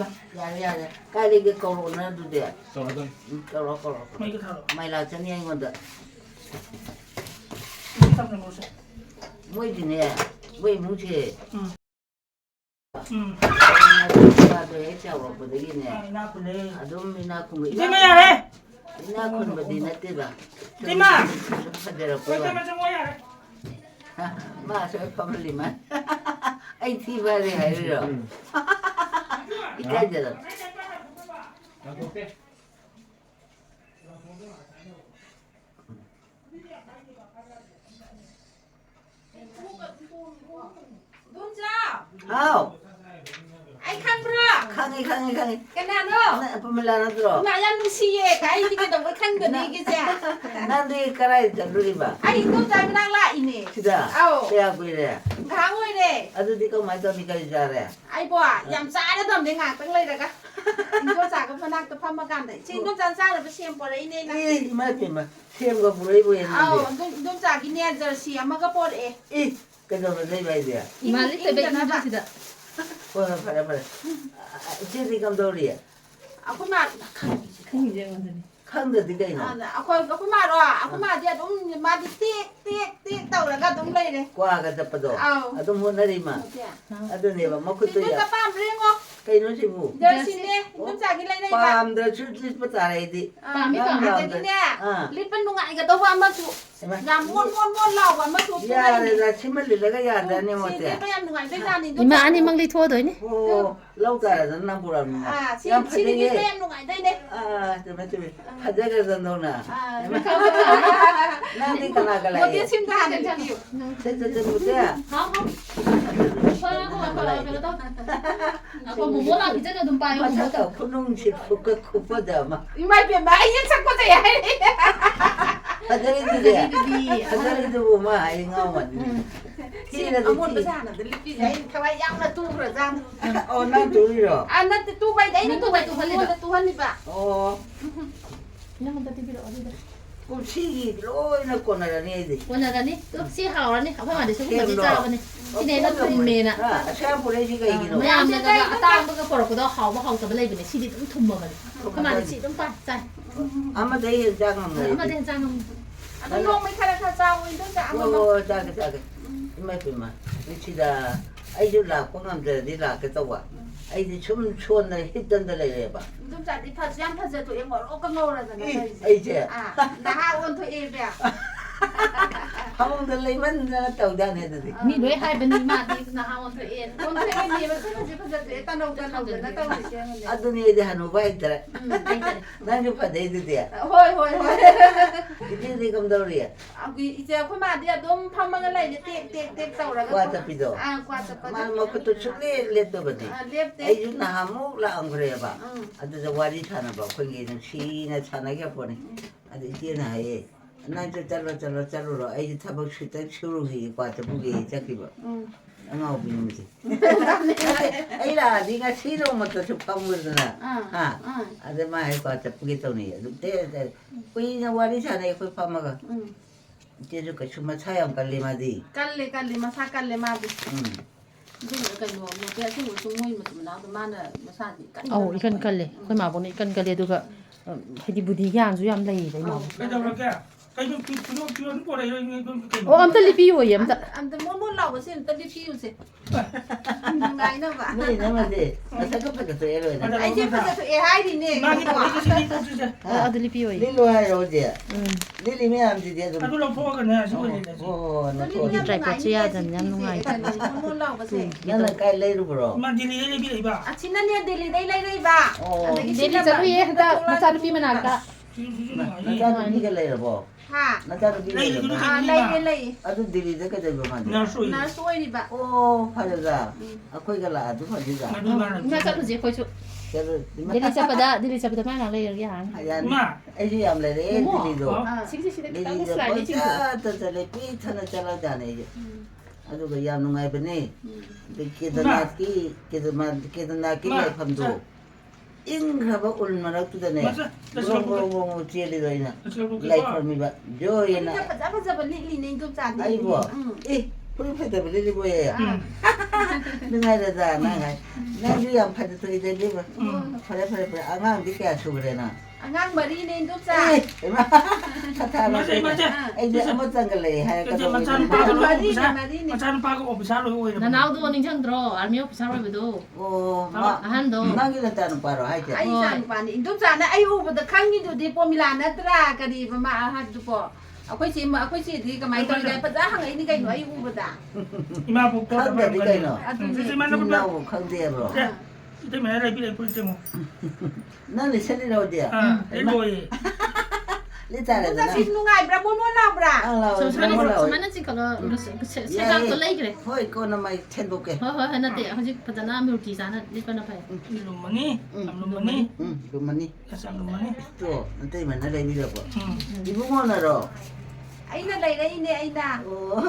나. 야야 까리게 걸어오나 두대 떨어져. 걸어 이거 타러. 마이라 전에 이건데 이거 타는 거지. 뭐지네 왜 뭉치 나도 해자고 보더기네 나 그래. 아좀 미나 군 이제만 해. 미나 군 버디나 때다 이마. 하더라 왜 보여 때문에 좀 뭐야? 마서 파밀리만 아이 티바리 하이로 이까지라 나 볼게. Đúng chưa? 아우 Anh khăn bro. 강이 Cái nào nữa? 나 파밀라 들어 Mà em xì cái gì cái đồng với khăn gần đi cái gì? 난데 까라이 잘루리바 Anh tôi trái mới đang lại nè. 시다 Ồ. 빼야 보이래 Tháng rồi nè. 아주 니가 말더니까 잘해 Ai bỏ, giảm xa nó tầm đến ngạc tăng lên rồi cả. Anh tôi trả cái phần năng tập phong mà cảm thấy. Xin tôi trả xa là phải xem bỏ đấy nên là. 이 말이면 시험과 불어이 보였는데 Tôi trả cái nè giờ xem mà cái bỏ đấy. 이 그래서 내봐야 돼 Malik tabi na ba sida? 뭐라 말해 제리 감독이야 Aku mà Kani je wanda ne. 칸도 네가 있나 aku mà rồi, aku mà dia đúng mà đi tiếc tàu là cái đúng đây này. 과가 잡아도 아도 못 내리마 아도 내봐 먹고 Xin tôi 또야 tập bám riêng không? cái nó chỉ vụ Giờ xin đi, tôi trả cái này đây bạn. 밤들 출출 못하래 디 Pami ka. Cái này nè, lít bên nung ngại cái đâu vào mà chụp. Làm muôn lò vào mà chụp cái 야 này. 내가 침을 내가 야 나네 Xin 못해 đi bên nung ngại đây ra thì tôi. Ima ani mang li thua doi ni. 오 lâu dài 난 보라는 À, xin đi bên nung ngại đây đây. 아 좀 하자가서 너나 À, 나니 가나가라 một tiếng xin ra để chịu. 진짜 못해 Không không. Thôi không phải cái đó. Ako mo mo lang kita na dumpay mo mo 맞아 to. 분홍집 그거 그거다 막 Mày biển bãi nhất chắc có thể hay đi. 하자리들이야 Di. 하자리도 보면 아이 나오면 Xin ở một bữa ra là cái lít đấy, các bạn ăn là tu rồi ra. 어난 둘이로 À, nó tu bay đấy, nó tu bay tu hơn đi bà. 어 Ina man tati bilo ali da. ቁል치기 로이나 꼬나라니 애들 Wala na ni. To si hawa ni. Ako ma de sa ko di sa ni. Sine na tum me na. 샤 보내시가 이기노 Mayam na ga ata ba ka poro ko do haw ba haw ta ba lai bane. Si di tum thum ma bane. Ka ma de si tum pa. Sai. 아마 내일 장은 Ma de sa nong. Nó ngon mấy khai là sao, tôi trả một 오 자게 이마 이마 미치다 아이들 낳고 남자들이 낳겠다 와 아이들 춤 추었네 했던 데를 해봐 tôi trả đi thật gian thật giờ tụi em bảo ô cái ngô là nó đây. 이제 À, là hai ôn thôi em vậy. 한국들 내면 떠다녀 애들이 Ni doi hai bani ma di na hawan to en. Ôn thôi em gì mà cứ là chỉ phải giờ tụi tao đâu rồi nó tao phải xem rồi. 아들이 애들 한 오바 있더라 Ai ta. 난 받아 애들이야 Thôi. 이들이 감독이야 À, vì giờ có mà đi đúng phong mang cái này để tiệc tàu là qua tập đó À, qua tập 말 먹고 또 축내 렛도 버디 À, liếp tiệc. 아이들 나하고 라안 그래 봐 Ừ. 아들 저 와리 차나 봐 거기는 시나 차나게 보네 아들 이제는 아예 난저 잘로 아이들 타박 쉬다 추루히 과자 무게 잡기 봐 Ừ. 엉아우 비는지 아이라 네가 싫어면 또 접하고 그러잖아 아 아들 마이 과자 무게 떠네 때 꾸이나 와리 차네 그 파마가 Ừ. 이제 그 주마 차양 갈리마디 Căn lì mà xa căn lì mà đi. 응 Dùng cái nuông nuông cái chung chung mui mà tụi nó tụi mà là mà xa thì cắt. Oh, ikan kale. Koi ma bon ikan kale du ka. Hadi budi yang su yam lai dai ma. Cái đâu là cái? Cái nó chưa nó đây cái. Oh, am ta lipi wo yam ta. Anh ta muốn lau cái xin ta đi phiêu gì. Ngày nữa vậy. 네 내면데 나 생각밖에 더 해로야 Anh chứ bây giờ tụi em hai thì nè. Mà cái cái gì cũng chưa. Ah, ada lipi wo. 릴로 하러 오지 Hmm. 릴리 매암지 돼도 Anh lo phô cái này xong rồi. 너 Tôi Trai có chia dần nhắm nung ngày. Muốn lau cái gì. 나는 깔레이로 불어 Mà đi đi đi bà. À, xin anh đi đi đây bà. Dili sa luye ta masabi pi manaka. 나도 니가 레이로 보 Hả? 나도 니가 레이로 보 À, đây. 아도 니리 되게 되고 Nó 만데 sôi. Nó xuôi đi bà. 오 파르가 아코이가 라도 파지가 Mà đi mà. Na sa tu je khoi chu. 그래서 Dili sa pada ma na lai yang. 하얀 마. 애지 암레레 릴리도 Sing sing sing ta 릴리 ko slide ni chu. 저저래 삐타나 잘라다네 이제 아주 그 야농아이 버니 그게도 나기 밤도 잉하바 얼마나 뜨다네 뭐뭐 지엘이도 있나 라이프 미바 Bây 조이나 giờ phải bây giờ vẫn lì nên tôi trả đi. 아이고 이 우리 패드 버리지 뭐예요? 능하다 나가. 난주 양 패드 또 이제 리버. 그래. 안강 뒤에 수그래나. ngang bari nên giúp ra 에마. 타타로. 이제 아무 짱글래 하야 Cái 거. mà chăn ba cái bari lỗ bari mà chăn ba cái ổ bị sao rồi ôi. 나나우도 닝창 들어 알미오 비사로베도 오, 한도 나기는 따는 바로 하지. ai sang bạn đi giúp ra nó ai u và khang như đi po milan nó ra cái đi mà hát giúp po akwai chỉ thì cái máy tôi đây bắt ra hàng ấy đi cái nói ai u và 이마 복 더. 칸데 디가이노. 이제 만나 보자. 나고 칸데로. 이제 맨날 이래 뿌리지 뭐. 나는 셀리로 어디야? 아, 이거에. 리타래. giúp ra xin luôn ngày bra muốn muốn nào bra 저만은 찍어가 세상도 레이그래 호이 거는 막 텐도게. 허허 하나때 아직 받아나 뮤티사나 리퍼나 파이 룸머니. 룸머니. 루마니. 가서 룸머니. 또 안돼 맨날 이래 봐. 응. 이부모나로. ấy là đây đây nè anh ta 오.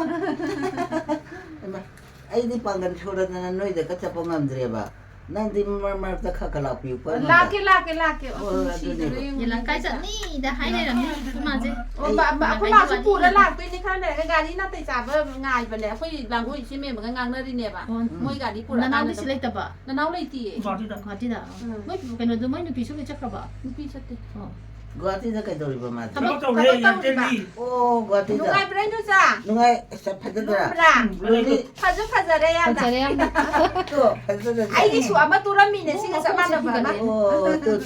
아이디 방간 초라는 너희들 같이 봉함들이 봐. 난디 말말다 카칼라 피고. la cái 얘랑 까이잖니 나 하이네라 맞지 bà có bà số phụ đã làm tuy nhiên khá này cái gà đi nó tay trả với ngài và lẽ phải làm cái gì mềm mà cái ngang nơi đi nè bà mỗi gà đi phụ đã 나나우도 실렉다 봐 nó nấu lấy tỉ 어디다. 과티다 뭐 그노도 많이 비속에 잡아봐 pi sắt tỉ 거티다 cái đồ mà. 저것도 왜 이제 오, đúng 거티다. ngay bên đây nữa ra 누가 sap하더라. bra 우리 phát ra đây anh 잘해 또 sap하더라. ai đi xuống mà tôi làm mình này xin cái sao mà bà mà 오, 또.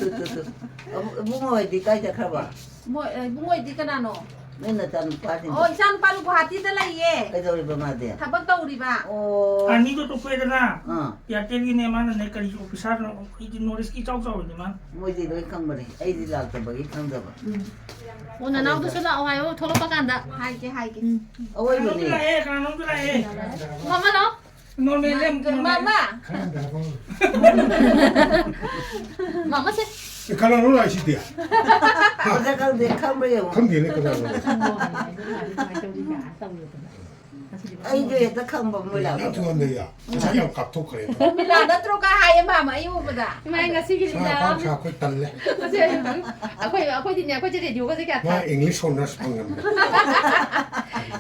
무모에 디까지 가봐. mỗi đi cái nào 맨날 짠 빠진. ôi san pan của hạt tít là gì cái đồ 이거 맞대. thằng bắt đầu đi bà 오. 아니도 또 빼잖아. 어. 야 때리네만 내가 이 오피사는 이제 노리스키 ጫ우ጫ우지만. 뭐지 너희 강머리. 아이디 나한테 뭐 이강 잡아. 오 나나우도 실라 와요 토로빠 간다 hai cái 어이 놈들아 뭐니. 해. 그냥 놈들아 해. 엄마너 놈의 mama 마마세 가라노라 아시디야. 어제가 내 강머리. 컨디네 가라노. 아이디에 딱 강머 몰라. 나투는데야. 자기랑 갑툭 그래. mình làm đất trâu cá hai em bà mà yêu bà đã 마이가 시기리다 사파 그 달래. 아코이 디냐 아코이 레디오가 저기 나 아타 잉글리시 혼나스 방금.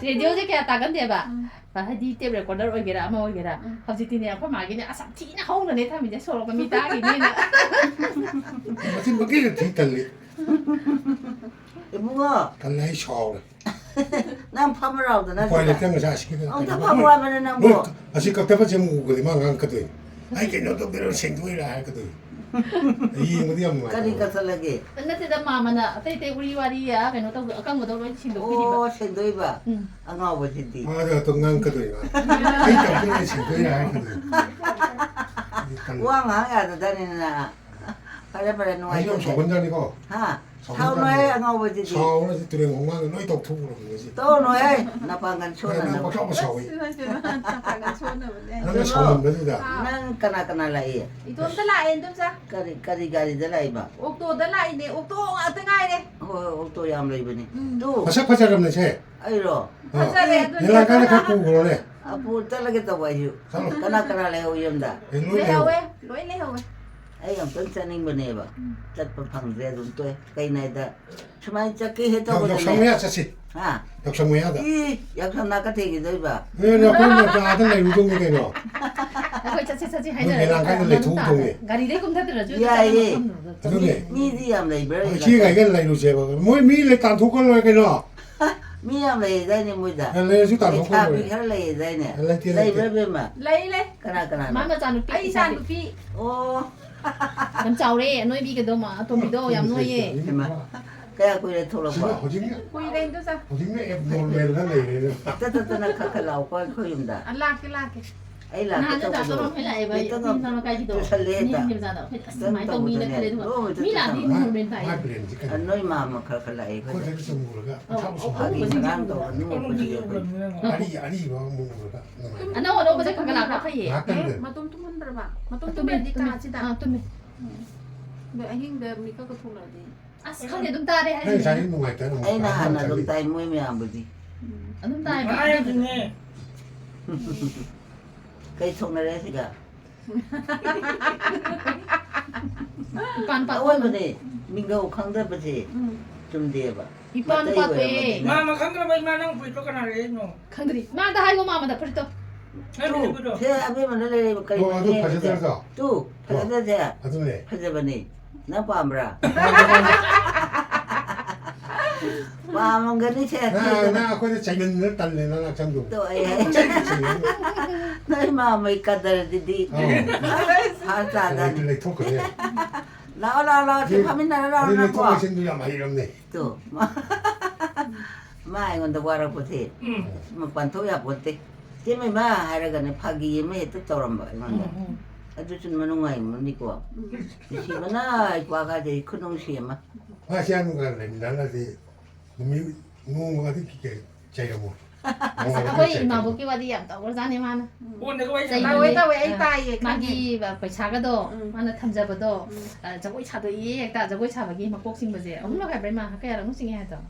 레디오 저기 아타 간대봐 바디 때문에 거들 오게라 아마 오게라 갑자기 아코 마기네 아삼 티나 하오네 타면 이제 서로가 미다기네 무슨 먹기를 뒤 달래. 뭐가? 달래 샤워. 난 팜을 하거든. 나. 과일에 땡을 자시키는. 또 팜을 하면은 난 뭐. 아직 그때부터 제목 그리만 안 거든. 아이 그 너도 별로 생각이라 하거든. 이 어디 엄마. 까리까 살라게. 근데 마마나 때때 우리 와리야 그냥 또 아까 거도 신도 오, 생도이 봐. 안 가보지디. 맞아 동안 거든. 아이 때문에 생각이라 하거든. 우왕하야 다니나. 빨리 놓아. 아이 좀 저번전이고. 하. 사우나에 안 가보지디. 사오는 들에 공간은 너희 독특으로 그런 거지. 또 놓아. 나 방간 그래 초나. 나 뭐라고 사오이. thằng số nữa đấy 나는 사오는 거다. 난 까나까나 라이. itu tất lại em giúp ra 까리 라이 봐. ô tô tất lại này ô tô ở tương ai đây 또 야물이 보니. 또 바삭바삭하면 새. 아이로. thật ra đây tôi 내가 가는 갖고 그러네. 아부 잘라겠다 봐요. 까나까나 레 오염다. lấy hầu em lấy hầu em ai am pensando bane ba. Tat pa phang re dun to kai nai da. Chmai chakki he to bo. 역성매야 자식. Ha. 역성매야다. 이 약간 나가 되기 도 봐. 왜나 그러면 저 아들 내 우동이 되노. 아코이 차차차치 내랑 가길래 두 동에. 가리래 좀 다들어줘 야, 예. 그러네. Ni di am lai bre. 지가 이게 라이로 제가 뭐 미래 딴 독걸 왜 그러. Mi am lai dai ni mu da. 레이수 딴 Cha 독걸 bi 왜. har lai dai ne. Lai ti Lai lai. bre be ma. lấy Kana. 마마 자는 ai sang được phi Oh. 남 짜오래 너희 비게도 마 도미도 얌 너희 Kaya ko le tholo 지가 ba. 호징이야. quỳ lên giúp ra 호징이 앱 놀래를 하네. Ta na khakhalau ko yum da. ăn la cái Ai la 나는 ka 다 to. 너무 해라 에바 인사로 가지도 님 자다 많이 또 미네 그래도 미라디 누는 다이 아 그래 지금. Noi ma ma khakhalai ko. 그거 좀 모르가. Hagi ngang to nu ko ji ko. 아니 뭐 모르가. 안나 오너 버제 가가라 파예 아까 mà tôm tôm rồi bạn mà tôm tôm đi cả chứ đã 아 또메 đợi anh hình đợi mình có cái thu là gì 아 스카게 좀 따래 형 하지 자리 누가 있다는 Ai na hana dum tai mu mi am budi. 좀 따래 아야 그네. Kai thong na re siga. 빤빤 Oi bane. Mingo khang da ba ji. 좀 돼봐. 이뻐 하는 거 같아. 마마 강그라바 이마랑 부이도 가나래 노. 강들이 마다 하이고 마마다 프리토. 아니 그거. 새 앞에만 내려 볼까? 아주 파셔들어서 또 파셔들 새. 아주네 파셔버니. 나 밤라. 밤은 거니 새. 나 거기 재밌는 딸내 나 장도 또 예. 너희 마음이 까다르디. 하자다. 그래 토크네 나와라 지금하면 나라 우리는 나와. 토크신도야 많이 이럽네 또. 마 이건 더 와라 보세. 뭐 반토야 보세. 지금 마 하라가네 파기 예매 뜻더란 말. 아주 좀 많은 뭐 니고. 시바나 와가지 큰놈시에 막. 아시아는 가네 나라지 놈이 누군가 되게 제가 뭐 아버지 이마보기 와디 양 떠오르자니 마나. 오늘 내가 왜 Tao tao ấy tai 마기 배차가도 마나 탐자버도 저거 차도 이액다 저거 차바기 막 꼭싱 거지. 엄마 할 말만 할까야 랑싱 해야죠.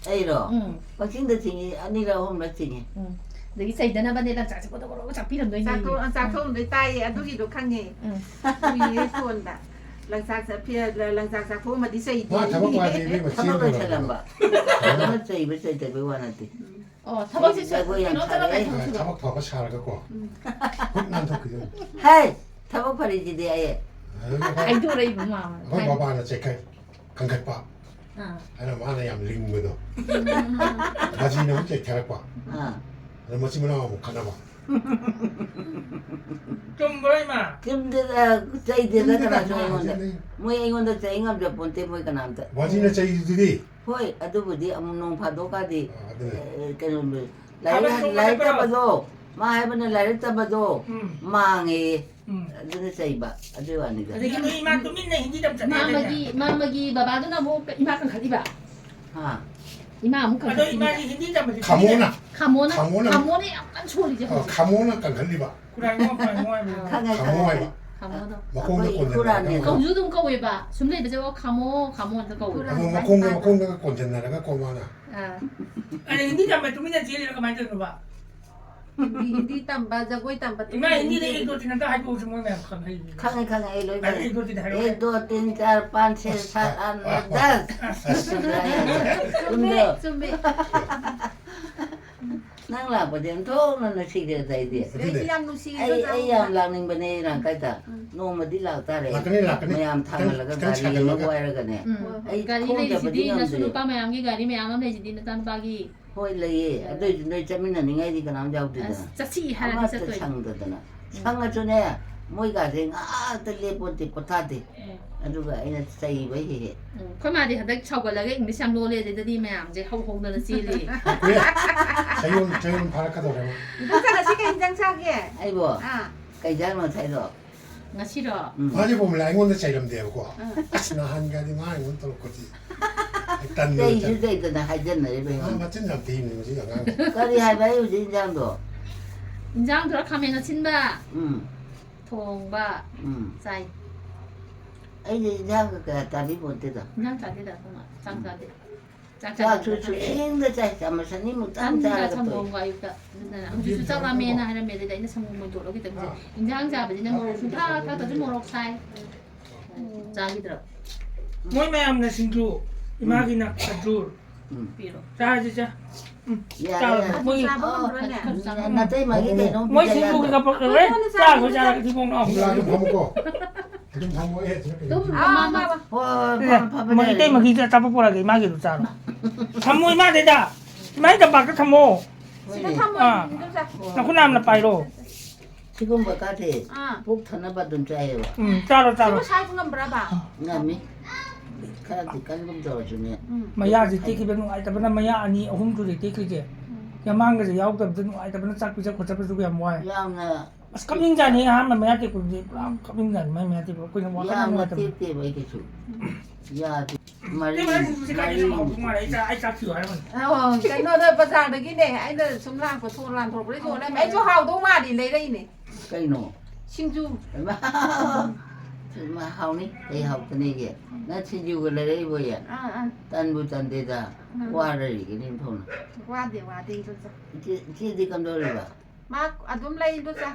에이로. 응. 박신도 징이 아니라 홈라 징이. 응. 여기 사이드나 바네랑 짜자고도 그러고 잡히는 거니. Sa thôn với tai ăn đôi đồ khăn nhỉ. 응. Vì thôn đã. Lần sa phía lần sa thôn mà đi xây 와 잡아봐 이게 뭐 타박을 지는 찾아봐. 거라 너무 저 입을 쓸 때 배워놨지. 타박시 그냥 잘해. 잡아 더가 잘 갖고 난도 그죠 하이 타박팔이지 내 아예. 아이돌에 입은 마. 거기 봐봐 나 제가 강갈바 응. 하나 하나 양 링거도 나중에 혼자 대할바 어. 나 멋지면 나와 가나 봐 좀 뭐라 이마. 근데다 저희들가 그나 좋은데. 뭐 이건도 저희가 몇 번째 뭐가 남다. 와지네 저희들이 호이 아두부디 아무농 파도까지. 네. 그놈을 라이 잡아도 마해번에 라이 잡아도 망해. 아주 저희봐 아주 아니가. 근데 이마 또 민네 hindi 잡잖아. 마마기 바바도나 뭐 이마kan 가디바. 아. 이마 아무kan. 아도 이마이 hindi 잡지. 가모나 가모네 약간 소리지. 가모나 깐갈리바 그래 뭐 강에 가모와이바 가모도. 마콩도 꼰전나가 거주동 거위바. 숨내 bejo 가모한테 거위. 마콩도 꼰전나가 꼬마나 아. 아니 hindi 잡면 또 민네 제일이라고 만드는 거 봐. Hindi tamba jagoy tamba. 이마 hindi 이거 지난다 하고 무슨 뭐면 간 해. 강에 일로 아니 이거 지다 해. 1, 2, 3, 4, 5, 6, 7, 8, 10. 근데 Chuẩn bị. nang là bởi điểm thuốc nó xì được dày điểm. Đây làm nụ xì Ai làm làm nên bên đây là cái ta nô mà đi làm ta đấy. Mày làm thằng là cái gà đi nó quay ra cái này. 가리 레지디 나 수누 빠 마양기 가리 마양암 레지디 나 탄바기. Hôi lì, đây cho mình là ngay đi cái nào giàu thì là. 짜치 Ama 하나 tôi 있었더니. sang được nè. Sang ở chỗ này, mỗi gà thì tôi lấy bốn tỷ một thắt đi. Anh rồi anh xây với gì? 코마디 하다 쳐걸라게 잉글리시 함 노래들이 마양제 하고는 시리. 그래 저희는 바라카도 그래 Chắc là chị cái trang trang kìa. Ai bỏ, À. cái giá mà thay rồi. 나 싫어. 맞아 보면 라이온도 제이름 되고 아스나 한 가지 많이 못 떨었지 일단 Đây chứ đây từ là hai dân này bây 아 giờ. 맞진 않대 있는 거지 양아 Có đi hai mấy gì giang đồ. 인장 들어가면 친다. Ừ, 통바 ừ. 짜이. Ấy gì giang cái ta đi một tí rồi. 인장 짜리다 통아. 장짜리. 자, 저 힘들 자, 잠을 사니 못 짬자 잠자. 참고가 있다. 아무튼 숫자라면 하는 메들다 있는 참고문 돌아오기 때문에 인장 잡으면 뭐 순타 가도 좀 모록 사이. 자기들 뭐이 매암네 신주. 이마기나 가줄. 비로. 자 진짜. Dạ, 뭐이 là tới mà cái này nó 뭐이 신주가 그래? 자 그자 기본 나. 좀 봐먹고 좀 봐먹어 또 À, 엄마 어, 뭐 이때 뭐 기자 잡아보라게 이마기로 짜라. 참모 이마 되다. 이마이 좀 바꿔 참모. Chị có thăm À. rồi. Đúng rồi. 나 그나마 빠이로. 지금 뭐 같아. À. 복 하나 받은 자예요. 짜라 Chị 짜라. có sai cũng ngầm ra bà. 남이 카라티 깐금 저주네. 마야지 띠기는 아이다보나 마야 아니 어흠들이 띠기게. 야망가지 야옥답든 아이다보나 짝비자 고잡비도 야 뭐야. Yamna, 깜ing자니 하면 마야 띠고 이제 깜ing자니 마야 띠고 그냥 뭐 하는 거 yamna 같아. tiếp với cái chủ. Ya, Mari, 근데 왜 무식하게 좀 하고 Mari. 말해. 이자 아이자 키워 하면. Cái nó đây bà già đấy cái này anh là sống làm của thôn làm thuộc đấy rồi đấy. Mấy chỗ hào đâu mà đi lấy đây này. Cây nổ. Xin du. Mà hao ní, đây học cái này kìa. Nó chỉ dù cái này bây giờ. À. Tan bu tan đây ra. Qua rồi cái này thôi. Qua đi thôi sao. Chỉ đi cầm đôi rồi bà. Mà đúng lấy thôi sao.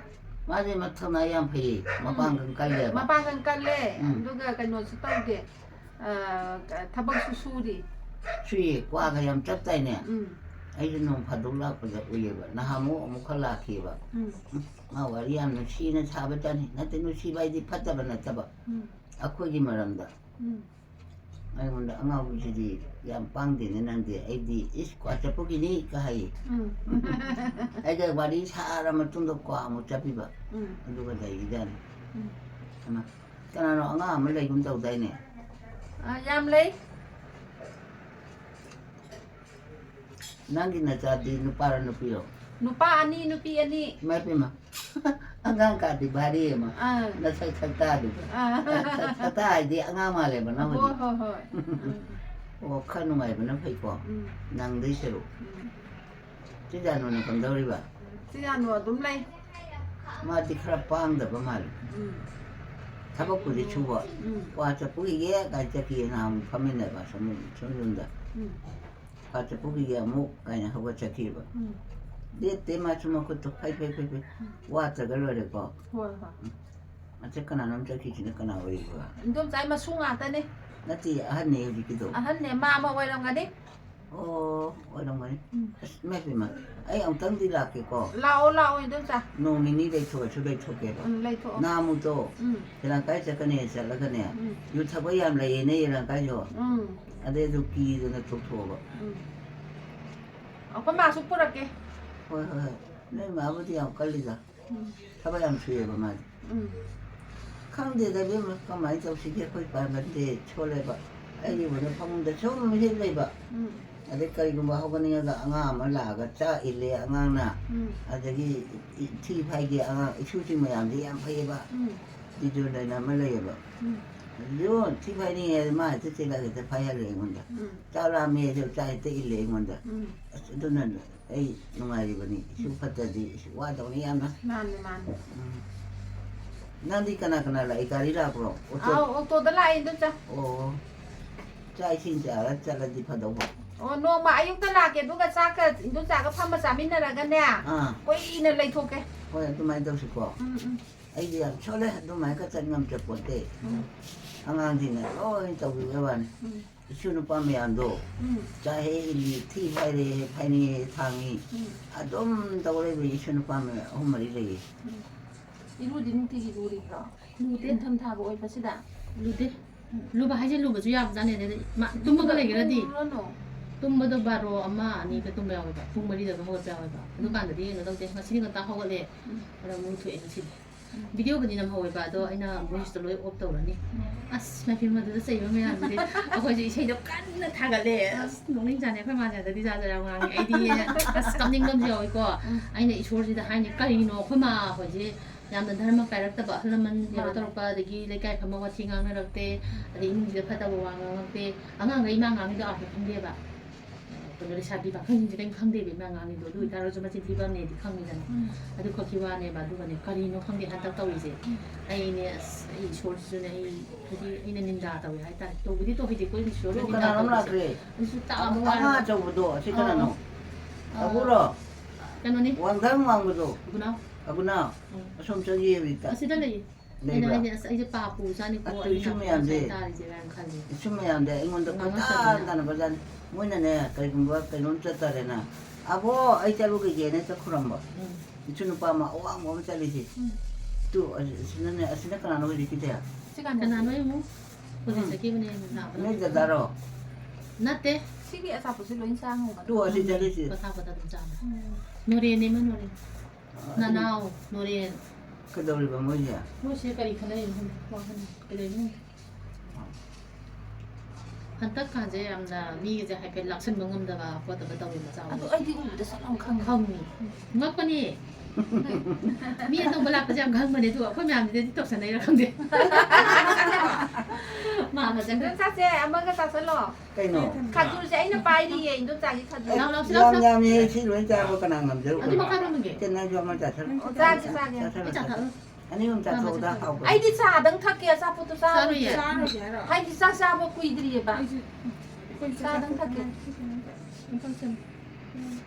Mà đi mà thằng này em phải. Mà bằng cái cây này Mà bà. ba thằng căn lệ. Đúng rồi cái nó sẽ tao kìa. Thà bằng su su đi. 수이 꽈가 얌 짭다이네. 음. 아이도 너무 파도라 보자 우예바. 나하모 아무칼라 키바. 음. 마 와리암 시는 사바다니. 나한테 너 시바이디 팠다바 나타바. 음. 아코기 말한다. 음. 아이고나 앙아부지디 얌 빵디네 난데 아이디 이스 꽈짜뽀기니 까하이. 음. 아이가 와리 사람을 좀더 꽈못 잡히바. 음. 누가 다 이기다니. 음. 아마 까나노 앙아물 레이금 다우다이네. À, yam lấy Nangi na tadi nu para nu pio. nupa ani nupi ani Mai ma. Angang ka di bari ma. à Na sa ta du. à Ta di anga ma le ma na thôi ho. thôi thôi O khanu mai ma na phai ko. ừ. Nang dei seru. Ừ. Ti da no na kam da ri ba. Thế là nửa đúng lấy Ma di khra pang da ba ma. ừ. Thaba ku di chu ba. Ừ. Wa cha pu ge ga cha ki na mu pha min da ba so mu so yun da. Ừ. Wa cha pu ge mu ga na ho cha ki ba. Ừ. De te ma chu ma ko to phai. Wa cha ga lo de ko. Thôi thôi Ma cha kana nam cha ki chi na kana ri ba. đúng trái mà sung à tên đi Na ti a ne di ki do. à thân này mà quay lòng cái đi Oh, orang mana? Macam mana? Ay, ang tang di laki ko. lao thì đúng sao No, ni dai thua, chu dai thua ke ba. ừ. Lấy thôi Na mu to. ừ. Kailan kai sa kane sa la kane. Ừ. Yu thaba yam la ye ne ran kai jo. Ừ. Ade du ki du na thuk thua ba. Ừ. Có mà sung bút kì Hoi. Ne ma ba ti ang kali da. ừ. Thaba yam thuye ba ma. Ừ. Khang de da be ma ka mai to si ke khoi ba ma de chole ba. Ai ni bo na phang da chom ma he le ba. Ừ. Ade kai gu ba ho ba ni ga anga ma la ga cha ile anga na. Ừ. Adagi thi phai ge anga isu ti ma yam di yam phai ba. Ừ. Di jo dai na ma le ba. Ừ. Yo thi phai ni e ma te te la ge te phai ya le ngon da. Ừ. Ta la me jo cha te ile ngon da. Ừ. Do na ai no ngai ri ba ni isu phata di wa do ni yam na. Man Nan di kana la ikari la bro. O à to ô tô đó lại đúng sao o cha sin cha la di pha do ba. ô nô mà anh ta là cái đúng cái sao cái đúng sao cái phong mà sao mình là cái nè Ah, quay này lấy thôi cái ho ya tu mai do si ko. ừ. Ừ. Ai di am chole do mai ka chan ngam cha po te. Ừ. Angang di na oi to bi ba ni. Ừ. Isu no pa me ando. Ừ. Chahe ili thi phai ni thangi Ừ. adom tawle bi isun pa me homari le 이루 디는 되게 루리가 루데 탐타 보이 파시다 루데 루바 하이제 루바주 야 자네 네 마 tumbaga legeradi 그러노 tumbado baro ama ani ka tumba yawa ba pung mari da mo ba ba adu kan da di no dong te ngasi ni ta ho le ara mu thu e si video ga ni nam ho ba do aina voice to loi op to ni as ma film da sei ba me an de akoi ji sei do kan na tha ga le as nong ning jane phai ma ja da di ja ja ngang ai di as kam ning dom jo ko aina isor ji da hai ni kari no khoi ma ho ji ꯌꯥꯝꯅ ꯙꯔꯃ ꯀꯥꯏꯔꯛꯇꯕ ꯑꯍꯜ ꯂꯃꯟ ꯀꯩꯅꯣ ꯇꯧꯔꯛꯄ ꯑꯗꯒꯤ ꯂꯩꯀꯥꯏ ꯐꯝꯃ ꯋꯥꯊꯤ ꯉꯥꯡꯅꯔꯛꯇꯦ ꯑꯗꯒꯤ ꯏꯃꯨꯡꯁꯤꯗ ꯐꯠꯇꯕ ꯋꯥ ꯉꯥꯡꯉꯛꯇꯦ ꯑꯉꯥꯡꯈꯩ ꯏꯃꯥ ꯉꯥꯡꯉꯤꯗꯣ ꯑꯥꯔꯊ ꯈꯪꯗꯦꯕ ꯀꯩꯅꯣ ꯂꯩꯁꯥꯕꯤ ꯄꯥꯈꯪꯁꯤꯡꯁꯦ ꯀꯩꯝ ꯈꯪꯗꯦꯕ ꯏꯃꯥ ꯉꯥꯡꯉꯤꯗꯣ ꯑꯗꯨ ꯑꯣꯏꯇꯥꯔꯁꯨ ꯃꯆꯤꯟ ꯊꯤꯕꯅꯦꯗꯤ ꯈꯪꯉꯤꯗꯅ ꯑꯗꯨ ꯈꯛꯀꯤ ꯋꯥꯅꯦꯕ ꯑꯗꯨꯒꯅꯦ ꯀꯔꯤꯅꯣ ꯈꯪꯗꯦ ꯍꯟꯗꯛ ꯇꯧꯔꯤꯁꯦ ꯑꯩꯅꯦ ꯑꯁ ꯑꯩ ꯏꯁꯣꯔꯁꯤꯁꯨꯅꯦ ꯑꯩ ꯍꯥꯏꯗꯤ ꯑꯩꯅ ꯅꯤꯟꯗꯥ ꯇꯧꯋꯦ ꯍꯥꯏꯇꯥꯔꯦ ꯇꯧꯕꯗꯤ ꯇꯧꯍꯩꯗꯦꯀꯣ ꯏꯁꯣꯔꯅ do ꯅꯤꯟꯗꯥ kana ram la ꯇꯧꯕꯁꯦ kre ꯑꯗꯨꯁꯨ ꯇꯥꯕ anga ꯋꯥꯔꯕ chaw do si kana no aguro ꯀꯩꯅꯣꯅꯤ wang dang wang do ꯒꯨꯅꯥꯎ aguna asom cha ye ri ta ꯑꯁꯤꯗ ꯂꯩꯌꯦ ꯑꯩꯅ ꯍꯥꯏꯗꯤ ꯑꯁ ꯑꯩꯁꯦ ꯄꯥ ꯄꯨ ꯆꯥꯅꯤꯀꯣ ꯑꯩ ꯇꯥꯔꯤꯁꯦ ꯀꯥꯏꯅ ꯈꯜꯂꯤ isu me ande ingon da ka ta na ba jan moina ne kai gumba kai non cha ta re na abo ai cha lu ge ge ne ta khuram ba isu no pa ma wa mo cha li ji tu asina kana no ri ki ta 시간 ꯀꯅꯥꯅꯣ ꯌꯦꯡꯉꯨ ꯍꯧꯖꯤꯛ ꯆꯠꯈꯤꯕꯅꯦ ne da daro ꯅꯠꯇꯦ 시기 에서 무슨 런상 tu asi cha li ji ꯄꯣꯊꯥ ꯄꯣꯊꯥ ꯑꯗꯨꯝ ꯆꯥꯕ ꯅꯣꯔꯦꯟꯅꯦ ꯃ ꯅꯣꯔꯦꯟ ꯅꯅꯥꯎ Noren ka do ri ba mo ya ꯃꯣꯏꯁꯦ ꯀꯔꯤ ꯈꯟꯅꯔꯤꯅꯣ ꯈꯪꯗꯦ ꯋꯥꯈꯜ ꯀꯩꯗꯧꯔꯤꯅꯣ ꯍꯟꯗꯛꯀꯥꯟꯁꯦ ꯌꯥꯝꯅ ꯃꯤꯒꯁꯦ ꯍꯥꯏꯐꯦꯠ ꯂꯥꯛꯁꯟꯕ ꯉꯝꯗꯕ ꯈꯣꯠꯇꯕ ꯇꯧꯋꯤ ꯃꯆꯥ 아도 아이디 우리도 사람 강 ꯈꯪꯉꯤ ꯉꯛꯄꯅꯤ ꯃꯤ ꯑꯅꯧꯕ ꯂꯥꯛꯄꯁꯦ ꯌꯥꯝ ꯈꯪꯕꯅꯦ ꯑꯗꯨꯒ ꯑꯩꯈꯣꯏ ꯃꯌꯥꯝꯁꯤꯗꯗꯤ ꯇꯧꯁꯟꯅꯩꯔꯥ ꯈꯪꯗꯦ ꯃꯥꯅ ꯆꯪꯒ 는 사세 아마가 사설로 kai no 가주르지 아이는 바이리에 인도 자기 가주 yam yam ye si lo cha ko kana ngam je ꯑꯗꯨ ꯃꯈꯥ ꯊꯝꯃꯒꯦ chen na jo ma cha cha 자기 자기 ꯑꯩ ꯆꯥ ꯊꯛꯑ ani um cha tho da ha ko 아이디 사등 탁게 사포도 싸루예. 아이디 사사보 꾸이들이 봐 사등 탁게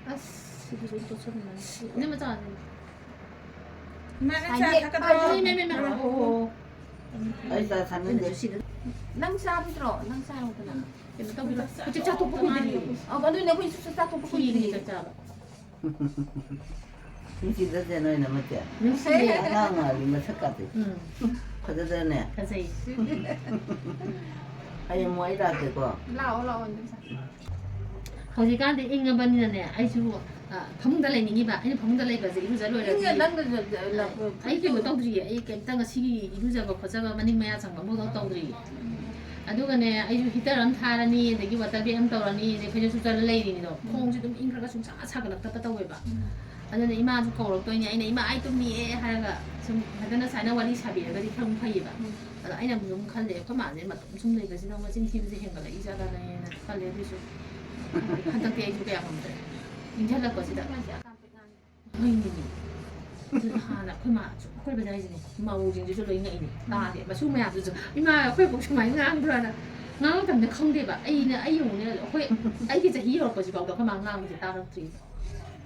ꯑꯁ ꯁꯤꯗꯤ ꯂꯣꯏ ꯇꯣꯠꯁꯟꯕꯅꯤ ꯏꯅꯝꯃ ꯆꯥꯁꯦ 아니 ꯃꯦ ꯃꯦ ꯃꯦ ꯑꯣ 아이사 샀는데 낭 샤비드로 낭 샤로구나. 그래서 떡이로 그치 짜톡 볶음들이 근데 내가 이수 짜톡 튀니 볶음들이. 짜짜 미치다 쟤는 남았지. 눈치 하나가 리면 색깔이. 응 그러더네. 자세히 아니 뭐 이라 되고. 라오 hꯧꯖꯤꯛꯀꯥꯟꯗꯤ ꯏꯪꯉꯕꯅꯤꯅꯅꯦ ꯑꯩꯁꯨ ꯐꯃꯨꯡꯗ ꯂꯩꯅꯤꯡꯉꯤꯕ ꯑꯩꯅ ꯐꯃꯨꯡꯗ ꯂꯩꯕꯁꯦ ꯏꯔꯨꯖ ꯂꯣꯏꯔꯗꯤ 이게 낭도 ꯑꯩ ꯀꯩꯅꯣ ꯇꯧꯗ꯭ꯔꯤꯌꯦ ꯑꯩ ꯀꯩꯝꯇ ꯉꯁꯤꯒꯤ ꯏꯔꯨꯖꯕ ꯈꯣꯠꯆꯕ ꯃꯅꯤꯡ ꯃꯌꯥ ꯆꯪꯕ ꯑꯃꯐꯥꯎ ꯇꯧꯗ꯭ꯔꯤꯌꯦ ꯑꯗꯨꯒꯅꯦ ꯑꯩꯁꯨ ꯍꯤꯇꯔ ꯑꯃ ꯊꯥꯔꯅꯤ ꯑꯗꯒꯤ ꯋꯥꯇꯔ ꯕꯦꯒ ꯑꯃ ꯇꯧꯔꯅꯤ ꯑꯗꯩ ꯐꯩꯖꯨꯞ ꯁꯨꯞꯆꯜꯂ ꯂꯩꯔꯤꯅꯤꯗꯣ ꯈꯣꯡꯁꯦ ꯑꯗꯨꯝ ꯏꯪꯈ꯭ꯔꯒ ꯁꯨꯡꯁꯥ ꯁꯥꯒꯠꯂꯛꯇꯕ ꯇꯧꯋꯦꯕ ꯑꯗꯨꯅ ꯏꯃꯥꯁꯨ ꯀꯧꯔꯛꯇꯣꯏꯅꯦ ꯑꯩꯅ ꯏꯃꯥ ꯑꯩ ꯇꯨꯝꯅꯤꯡꯑꯦ ꯍꯥꯏꯔꯒ ꯁꯨꯝ ꯐꯖꯅ ꯁꯨꯃꯥꯏꯅ ꯋꯥꯔꯤ ꯁꯥꯕꯤꯔꯒꯗꯤ ꯈꯔ ꯐꯩꯌꯦꯕ ꯑꯗꯣ ꯑꯩꯅ ꯑꯗꯨꯝ ꯈꯜꯂꯦ ꯑꯩꯈꯣꯏ ꯃꯥꯁꯦ ꯃꯇꯣꯝ ꯁꯨꯝ ꯂꯩꯕꯁꯤꯗ ꯃꯆꯤꯟ ꯊꯤꯕꯁꯦ ꯍꯦꯟꯒꯠꯂꯛꯏ ꯖꯥꯠꯂꯅꯦꯅ ꯈꯜꯂꯦ ꯑꯗꯨꯏꯁꯨ ꯍꯟꯗꯛꯇꯤ ꯑꯩꯁꯨ ꯀꯌꯥ ꯉꯝꯗ꯭ꯔꯦ ꯏꯪꯊꯜꯂꯛꯄꯁꯤꯗ ꯍꯣꯏꯅꯤꯅꯦ ꯑꯗꯨꯅ ꯍꯥꯟꯅ ꯑꯩꯈꯣꯏ ꯃꯥ ꯁꯨꯝ ꯀꯣꯏꯕꯗ ꯍꯥꯏꯁꯤꯅꯦ ꯃꯧꯁꯤꯡꯁꯤꯁꯨ ꯂꯣꯏ ꯉꯛꯏꯅꯦ ꯇꯥꯗꯦ ꯃꯁꯨ ꯃꯌꯥꯝꯗꯨꯁꯨ ꯏꯃꯥ ꯑꯩꯈꯣꯏꯐꯥꯎ ꯁꯨꯃꯥꯏꯅ ꯉꯥꯡꯕ꯭ꯔꯥꯅ ꯉꯥꯡꯕ ꯃꯇꯝꯗ ꯈꯪꯗꯦꯕ ꯑꯩꯅ ꯑꯩ ꯌꯦꯡꯉꯨꯅꯦ ꯑꯩꯈꯣꯏ ꯑꯩꯒꯤ ꯆꯍꯤ ꯌꯧꯔꯛꯄꯁꯤꯐꯥꯎꯗ ꯑꯩꯈꯣꯏ ꯃꯥ ꯉꯥꯡꯕꯁꯦ ꯇꯥꯔꯛꯇ꯭ꯔꯤꯕ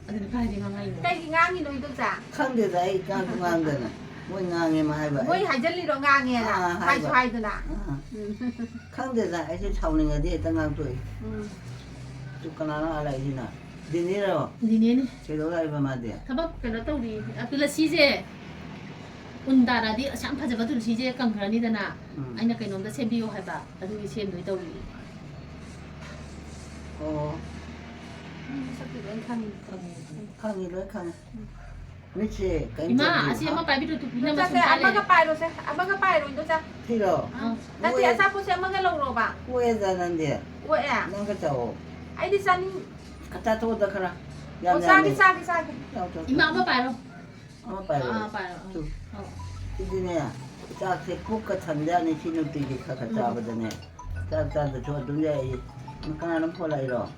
ꯑꯗꯨꯅ ꯀꯥꯏꯗꯩ ꯉꯥꯡꯉꯛꯏꯅꯣ ꯀꯩꯒꯤ ꯉꯥꯡꯉꯤꯅꯣ 이도자 ꯈꯪꯗꯦꯗ ꯑꯩ ꯉꯥꯡꯁꯨ ꯉꯥꯡꯗꯅ ꯃꯣꯏ ꯉꯥꯡꯉꯦ ꯍꯥꯏꯕ ꯃꯣꯏ ꯍꯥꯏꯖꯜꯂꯤꯔꯣ ꯉꯥꯡꯉꯦꯅ ꯍꯥꯏꯁꯨ ꯍꯥꯏꯗꯅ ꯈꯪꯗꯦꯗ ꯑꯩꯁꯨ ꯁꯥꯎꯅꯤꯡꯉꯗꯤ ꯍꯦꯛꯇ ꯉꯥꯡꯊꯣꯛꯏ ꯇꯨ ꯀꯅꯥꯅꯣ ꯍꯥꯏꯔꯛꯏꯁꯤꯅ ꯗꯤꯅꯤꯔꯣ ꯗꯤꯅꯦꯅꯦ ꯀꯩꯗꯧꯔꯛꯏꯕ ꯃꯥꯗꯤ ꯊꯕꯛ ꯀꯩꯅꯣ ꯇꯧꯔꯤ ꯇꯨꯂꯁꯤꯁꯦ ꯎꯟ ꯇꯥꯔꯗꯤ ꯑꯁ ꯌꯥꯝ ꯐꯖꯕ ꯇꯨꯂꯁꯤꯁꯦ ꯀꯪꯈ꯭ꯔꯅꯤꯗꯅ ꯑꯩꯅ ꯀꯩꯅꯣꯝꯗ ꯁꯦꯝꯕꯤꯌꯣ ꯍꯥꯏꯕ ꯑꯗꯨꯒꯤ ꯁꯦꯝꯗꯣꯏ ꯇꯧꯔꯤ ꯑꯣ ꯈꯪꯉꯤ ꯂꯣꯏ ꯈꯪꯉꯤ ꯃꯤꯠꯁꯦ ꯀꯩꯅꯣ 이마 아시 엄마 빨비로 두 분이나 이도자 아빠가 빠이로세 아빠가 빠이로 이도자 필요 나도 야사포세 엄마가 먹으러봐 후회자는데 왜야 난가 자오 아이디 싸니 갖다 두다 그라 싸기 이마 엄마 빨로 엄마 빨리 아 빨로 이제네 짝새 국가 천장에 신우들이 가서 잡아드네 짝짝도 저 dunya에 그나는 폴라이로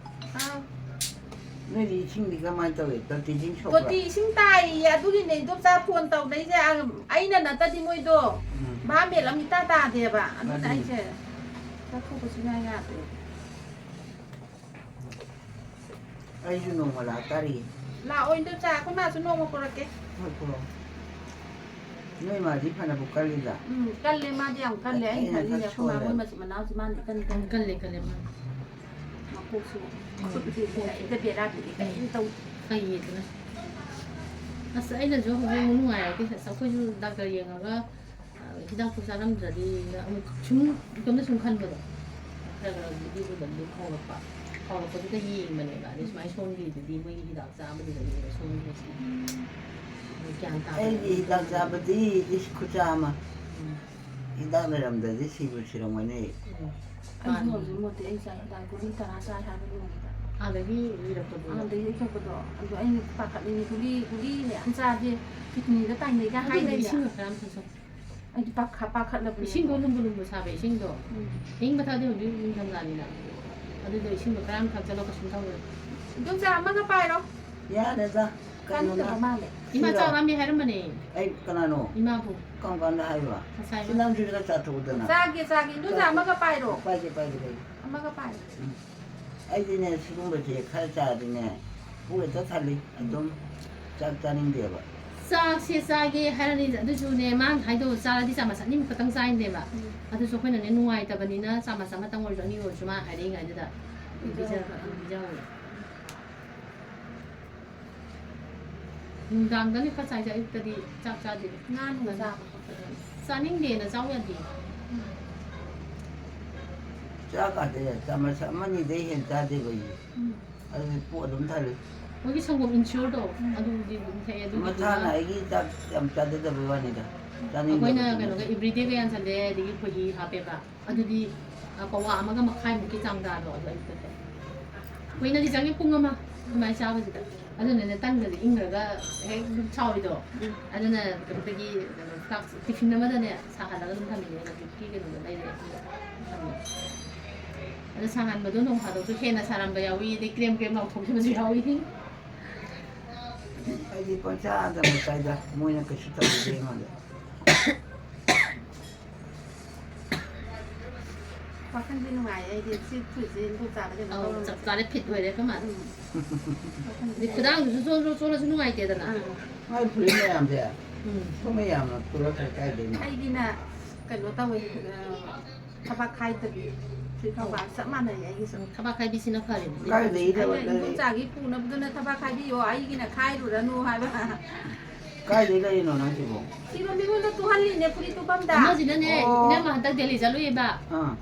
너희 친구가 많다고 했다 뒤진 초가 또디 싱따이 야두리네 이도자 폰 tàu đấy ra 아이는 나타디 모이도 마음에 람이 따다 대봐 아무나 이제 다 보고 지나야 돼 아이주 놈을 아따리 라 오이도자 그만 수노 먹고 그럴게 그렇구나 너희 말이 하나 못 갈리다 깔래 마디양 깔래 아이 달리냐 그만 뭐 마지 나오지만 일단 깔래 깔래만 막고수 이제 비라디 또 가이에드나 아싸 아이는 저 호주 누가야 그 사코주 다가 영화가 기장 사람들이 중 좀더 중간 거다 그래가 이거 너무 커가 거기다 이행만 해가 아니 많이 손기들이 뭐 이다 잡아들이 손기지 애기 이당 잡아도 이스쿠자마 이당을 시부시롱만이 아니 뭐 대자 다 고리 따라 사야 하는 겁니다 아들이 이렇게 아 근데 이렇게 보도 또 아니 바깥에 구리네 안 자지 기분이가 딱 내가 하이네 신고 사람 선서 아니 바깥에 신고 lumbu 사배 신고 잉 바타데 우리 인간이나 아들도 신고 사람 각자로 신고 이도자 엄마가 빠이로 야내다 까는데 엄마네 이마 짜라미 하르머니 에이 까나노 이마부 깡깡나 하이와 사이 신랑 주가 짜투거든 싸기 이도자 엄마가 빠이로 빨리 엄마가 빠이로 아이디네 지금부터 칼자리네 우리도 살리 좀 짝짜는데 봐 싹세 싸게 하라니 아두주네 만 하이도 싸라디 싸마사님 그땅 싸인데바 아두주 코이는 누와이다바니나 싸마사마 땅 월더니 오주마 하링 아니다 비자 당당히 파차이자 입더디 짝짜디 나는 자 싸닝데나 싸워야디 짜가대 짜마사 어머니 대현 짜대고 아주 뿌어좀 달리 여기 성공 인치어도 아두디 해야도 마타나 애기 짬 짜대다 보아니다 짜는 ꯑꯩꯈꯣꯏꯅ ꯀꯩꯅꯣꯒ ꯏꯕ꯭ꯔꯤꯗꯦꯒ ꯌꯥꯟꯁꯜꯂꯦ ꯑꯗꯒꯤ ꯈꯣꯏꯍꯤ ꯍꯥꯞꯄꯦꯕ ꯑꯗꯨꯗꯤ ꯄꯋꯥ ꯑꯃꯒ ꯃꯈꯥꯏꯃꯨꯛꯀꯤ ꯆꯥꯡ ꯇꯥꯗꯣ ꯑꯗꯨ ꯑꯌꯨꯛꯇꯗꯤ ꯀꯨꯏꯅꯗꯤ ꯆꯪꯉꯦ ꯄꯨꯡ ꯑꯃ ꯑꯗꯨꯃꯥꯏꯅ ꯆꯥꯕꯁꯤꯗ ꯑꯗꯨꯅꯅꯦ ꯇꯟꯒꯗꯤ ꯏꯪꯈ꯭ꯔꯒ ꯍꯦꯛ ꯑꯗꯨꯝ ꯆꯥꯎꯔꯤꯗꯣ ꯑꯗꯨꯅ ꯀꯩꯅꯣꯗꯒꯤ ꯇꯤꯐꯤꯟ ꯑꯃꯗꯅꯦ ꯁꯥꯍꯜꯂꯒ ꯑꯗꯨꯝ ꯊꯝꯃꯤꯅꯦ ꯍꯧꯖꯤꯛꯀꯤ ꯀꯩꯅꯣꯗ ꯂꯩꯔꯦ ꯊꯝꯃꯦ ꯑꯗꯣ ꯁꯥꯍꯟꯕꯗꯣ ꯅꯣꯡ ꯐꯥꯗꯣꯛꯁꯨ ꯍꯦꯟꯅ ꯁꯥꯔꯝꯕ ꯌꯥꯎꯏ ꯑꯗꯩ ꯀ꯭ꯔꯦꯝ ꯂꯥꯎꯊꯣꯛꯈꯤꯕꯁꯨ ꯌꯥꯎꯏ 아이디 번짜다 못가이다 뭐냐 그 슈터를 대행하게 바깥에 누가야 이제 시푸지 도자가 되는 거 ꯆꯞ ꯆꯥꯔꯦ ꯐꯤꯠ ꯑꯣꯏꯔꯦ ꯀꯃꯥꯏ ꯑꯗꯩ ꯈꯨꯗꯥꯡꯗꯨꯁꯨ ꯆꯣꯠꯂꯁꯨ ꯅꯨꯡꯉꯥꯏꯇꯦꯗꯅ 아이 불리면 안 돼. 소매야 뭐 불어서 가야 되나. 아이기나 ꯀꯩꯅꯣ ꯇꯧꯋꯦ ꯊꯕꯛ ꯈꯥꯏꯗꯕꯤ ꯈꯪꯕ ꯆꯞ ꯃꯥꯟꯅꯩ ꯑꯩꯒꯤꯁꯨ ꯊꯕꯛ ꯍꯥꯏꯕꯤꯁꯤꯅ ꯐꯔꯦꯅꯦ ꯀꯥꯏꯗꯩꯗ ꯑꯩꯅ ꯏꯟꯗꯣꯝꯆꯥꯒꯤ ꯄꯨꯅꯕꯗꯨꯅ ꯊꯕꯛ ꯈꯥꯏꯕꯤꯌꯣ ꯑꯩꯒꯤꯅ ꯈꯥꯏꯔꯨꯔꯅꯨ ꯍꯥꯏꯕ ꯀꯥꯏꯗꯩ ꯂꯩꯔꯤꯅꯣ ꯅꯪꯁꯤꯕꯣ ꯁꯤꯔꯣꯝ ꯃꯤꯉꯣꯟꯗ ꯇꯨꯍꯜꯂꯤꯅꯦ ꯐꯨꯔꯤꯠ ꯇꯨꯐꯝꯗ ꯑꯃꯁꯤꯅꯅꯦ ꯏꯅꯝꯃ ꯍꯟꯗꯛ ꯗꯦꯜꯂꯤ ꯆꯠꯂꯨꯏꯕ ꯑꯥ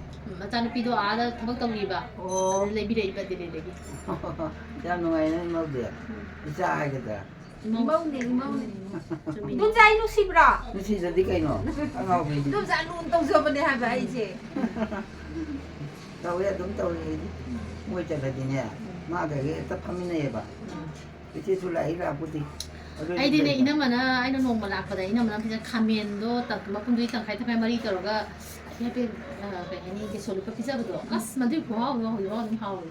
ꯃꯆꯥꯅꯨꯄꯤꯗꯣ ꯑꯥꯗ ꯊꯕꯛ ꯇꯧꯔꯤꯕ ꯑꯣ ꯑꯗꯨ ꯂꯩꯕꯤꯔꯛꯏꯕ ꯗꯦꯜꯂꯤꯗꯒꯤ ꯌꯥꯝ ꯅꯨꯡꯉꯥꯏꯅꯦ ꯏꯃꯧꯗꯤ ꯏꯆꯥ ꯍꯥꯏꯒꯗ꯭ꯔꯥ ꯏꯃꯧꯅꯦ ꯏꯟꯗꯣꯝꯆꯥ ꯑꯩ ꯅꯨꯡꯁꯤꯕ꯭ꯔꯣ ꯅꯨꯡꯁꯤꯗꯗꯤ ꯀꯩꯅꯣ ꯑꯉꯥꯎꯕꯤꯗꯤ ꯏꯟꯗꯣꯝꯆꯥ ꯂꯨꯅ ꯇꯧꯖꯕꯅꯦ ꯍꯥꯏꯕ ꯑꯩꯁꯦ ꯇꯧꯋꯦ ꯑꯗꯨꯝ ꯇꯧꯋꯦ ꯑꯩꯗꯤ ꯃꯣꯏ ꯆꯠꯂꯗꯤꯅꯦ ꯃꯥꯒ ꯍꯦꯛꯇ ꯐꯝꯃꯤꯟꯅꯩꯑꯕ ꯏꯆꯦꯁꯨ ꯂꯥꯛꯏ ꯂꯥꯛꯄꯨꯗꯤ ꯑꯩꯗꯤꯅꯦ ꯏꯅꯝꯃꯅ ꯑꯩꯅ ꯅꯣꯡꯃ ꯂꯥꯛꯄꯗ ꯏꯅꯝꯃꯅ ꯐꯖꯅ ꯈꯥꯃꯦꯟꯗꯣ ꯃꯄꯨꯟꯗꯨꯒꯤ ꯇꯪꯈꯥꯏ ꯃꯔꯤ ꯇꯧꯔꯒ ꯍꯥꯏꯐꯦꯠ ꯀꯩ ꯍꯥꯏꯅꯤ ꯒꯦꯁꯣꯂꯨꯞꯀ ꯄꯤꯖꯕꯗꯣ ꯑꯁ ꯃꯗꯨꯒꯤ ꯈꯨꯍꯥꯎꯗꯣ ꯍꯧꯖꯤꯛꯐꯥꯎ ꯑꯗꯨꯝ ꯍꯥꯎꯋꯦ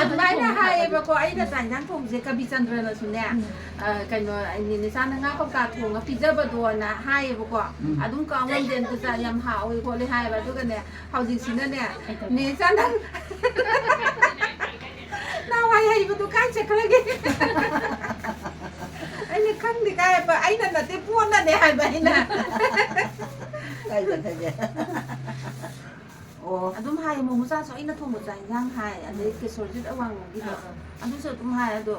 ꯑꯗꯨꯃꯥꯏꯅ ꯍꯥꯏꯌꯦꯕꯀꯣ ꯑꯩꯅ ꯆꯥꯛ ꯏꯟꯖꯥꯡ ꯊꯣꯡꯕꯁꯦ ꯀꯕꯤꯆꯟꯗ꯭ꯔꯅꯁꯨꯅꯦ ꯀꯩꯅꯣ ꯅꯤꯁꯥꯅ ꯉꯥ ꯀꯧꯇꯥ ꯊꯣꯡꯉ ꯄꯤꯖꯕꯗꯣꯅ ꯍꯥꯏꯌꯦꯕꯀꯣ ꯑꯗꯨꯝ ꯀꯥꯎꯉꯝꯗꯦ ꯑꯗꯨꯗ ꯌꯥꯝ ꯍꯥꯎꯋꯦ ꯈꯣꯠꯂꯦ ꯍꯥꯏꯌꯦꯕ ꯑꯗꯨꯒꯅꯦ ꯍꯧꯖꯤꯛꯁꯤꯅꯅꯦ ꯅꯤꯁꯥꯅ ꯅꯍꯥꯟꯋꯥꯏ ꯍꯩꯕꯗꯣ ꯀꯥꯏ ꯆꯠꯈ꯭ꯔꯒꯦ ꯑꯩꯅ ꯈꯪꯗꯦ ꯀꯥꯏꯕ ꯑꯩꯅ ꯅꯠꯇꯦ ꯄꯣꯠꯅꯅꯦ ꯍꯥꯏꯕ ꯑꯩꯅ ꯀꯥꯏ ꯆꯠꯈ꯭ꯔꯒꯦ ꯑꯣ ꯑꯗꯨꯝ ꯍꯥꯏꯌꯦ ꯃꯣꯃꯣꯆꯥꯁꯨ ꯑꯩꯅ ꯊꯣꯡꯕ ꯆꯥꯛ ꯏꯟꯖꯥꯡ ꯍꯥꯏ ꯑꯗꯩ ꯀꯦꯁꯣꯔꯖꯤꯠ ꯑꯋꯥꯡꯂꯣꯝꯒꯤꯗꯣ ꯑꯗꯨꯁꯨ ꯑꯗꯨꯝ ꯍꯥꯏ ꯑꯗꯣ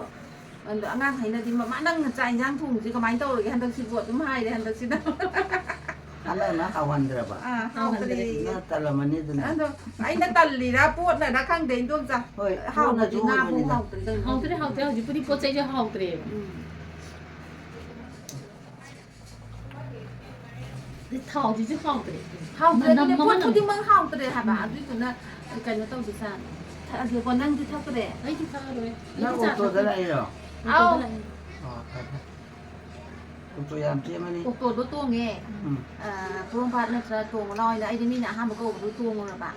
ꯑꯉꯥꯡꯈꯩꯅꯗꯤ ꯃꯃꯥ ꯅꯪꯅ ꯆꯥꯛ ꯏꯟꯖꯥꯡ ꯊꯣꯡꯕꯁꯤ ꯀꯃꯥꯏꯅ ꯇꯧꯔꯒꯦ ꯍꯟꯗꯛꯁꯤꯕꯨ ꯑꯗꯨꯝ ꯍꯥꯏꯔꯦ ꯍꯟꯗꯛꯁꯤꯗ ꯍꯟꯗꯛꯅ ꯍꯥꯎꯍꯟꯗ꯭ꯔꯕ ꯍꯥꯎꯇ꯭ꯔꯤ ꯅꯪ ꯇꯜꯂꯝꯃꯅꯤ ꯑꯗꯨꯅ ꯑꯗꯣ ꯑꯩꯅ ꯇꯜꯂꯤꯔꯥ ꯄꯣꯠꯅꯔꯥ ꯈꯪꯗꯦ ꯏꯟꯗꯣꯝꯆꯥ ꯍꯣꯏ ꯍꯥꯎꯕꯗꯤ ꯄꯣꯠꯅꯁꯨ ꯉꯥꯐꯥꯎ ꯑꯣꯏꯕꯅꯤꯗ ꯍꯥꯎꯇ꯭ꯔꯤ ꯀꯩꯅꯣ ꯍꯥꯎꯇ꯭ꯔꯦ ꯍꯧꯖꯤꯛꯄꯨꯗꯤ ꯄꯣꯠ ꯆꯩꯁꯨ ꯍꯥꯎꯇ꯭ꯔꯦꯕ ꯊꯥꯎꯁꯤꯁꯨ ꯍꯥꯎꯇ꯭ꯔꯦ ꯍꯥꯎꯇ꯭ꯔꯦ ꯑꯗꯨꯅꯦ ꯄꯣꯠ ꯈꯨꯗꯤꯡꯃꯛ ꯍꯥꯎꯇ꯭ꯔꯦ ꯍꯥꯏꯕ ꯑꯗꯨꯏꯗꯨꯅ ꯀꯩꯅꯣ ꯇꯧꯗꯦ ꯆꯥꯅꯤ ꯊꯛꯑꯒꯦꯀꯣ ꯅꯪꯗꯤ ꯊꯛꯇ꯭ꯔꯦ ꯑꯩꯗꯤ ꯊꯛꯑꯔꯣꯏ ꯅꯪ ꯑꯣꯇꯣꯗ ꯂꯥꯛꯏꯔꯣ ꯑꯥꯎ ꯑꯣꯇꯣ ꯌꯥꯝ ꯆꯦꯟꯕꯅꯤ ꯑꯣꯛꯇꯣꯗꯣ ꯇꯣꯡꯉꯦ ꯄꯣꯔꯣꯝꯄꯥꯠ ꯅꯠꯇ꯭ꯔ ꯇꯣꯡꯉꯨ ꯂꯥꯎꯅ ꯑꯩꯗꯤ ꯃꯤꯅ ꯑꯍꯥꯟꯕ ꯀꯧꯕꯗꯣ ꯇꯣꯡꯉꯨꯔꯕ